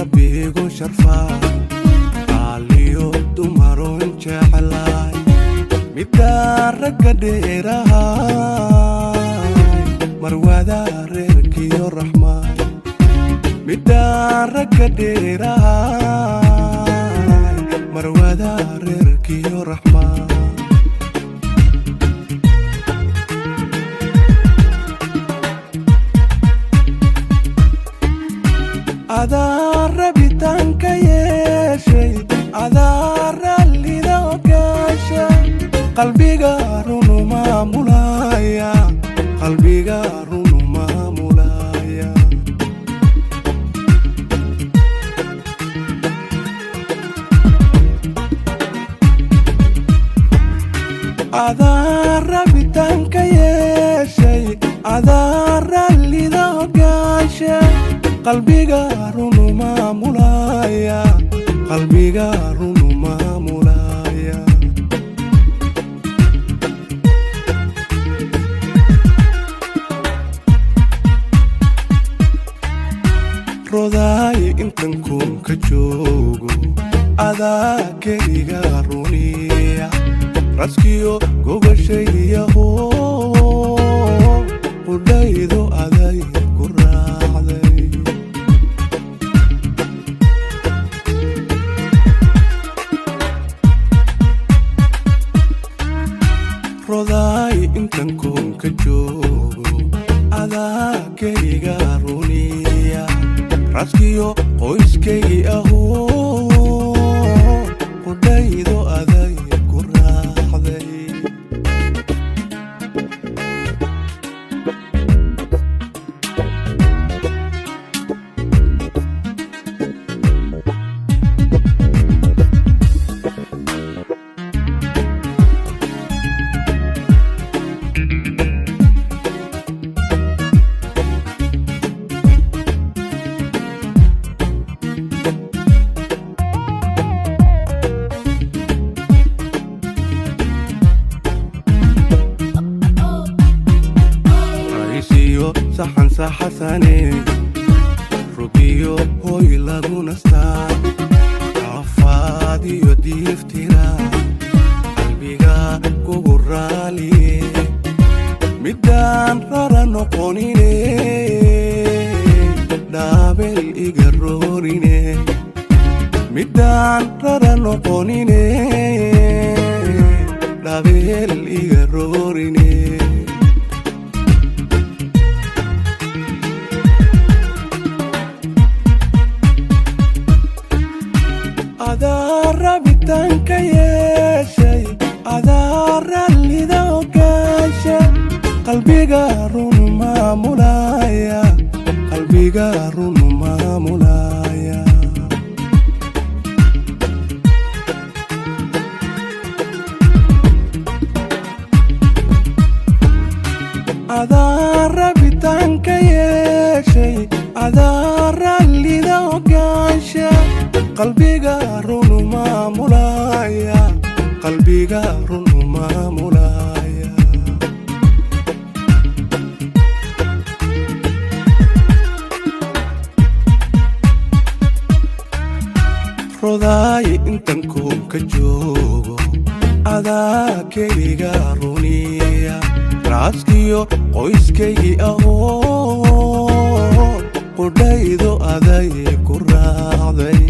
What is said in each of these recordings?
rabbigu sharfaa qaaliyo dumaroon jeclaay midaan ragga dheerahay marwada reerkiyo raxmaan midaan ragga dheerahay marwada reerkiyo raxmaan adaan rabitaanka yeeshay adaan rallida ogaasha qalbiga runu maamulaya qalbiga runu maamulaya adaan rabitaanka yeeshay adaan rallida ogaasha qalbiga runu maamulaya qalbiga runu maamulaya rodaay intan kunka joogo adaa keliga runiya raskiyo gogashayyaho qudhaydo aday ku raacday rodaay intan kunka joogo adaa keliga runiya raskiyo qoyskaygi aho qudhaydo aday ku raacday saxan saxasane rubiyo hoy lagu nastaa afaadiyo diiftira qalbiga kugu raaliye midaan rara noqonine dhaabel iga roorine midaan rara noqonine dhaabel iga roorine adaan rabitaanka yeeshay adaan rallida ogaasha qalbiga runu maamulaya qalbiga runu maamulaya adaan rabitaanka yeeshay adaan rallida ogaasha qalbiga runu maamulaya qalbiga runu maamulaya rodaay intan kunka joogo adaa keliga runiya raaskiyo qoyskaygi aho qudhaydo aday ku raacday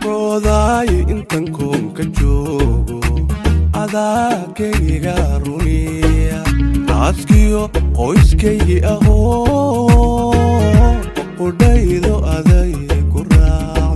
rodaay intan kunka joogo adaa keliga runiya raaskiyo qoyskaygi aho qudhaydo aday ku raacday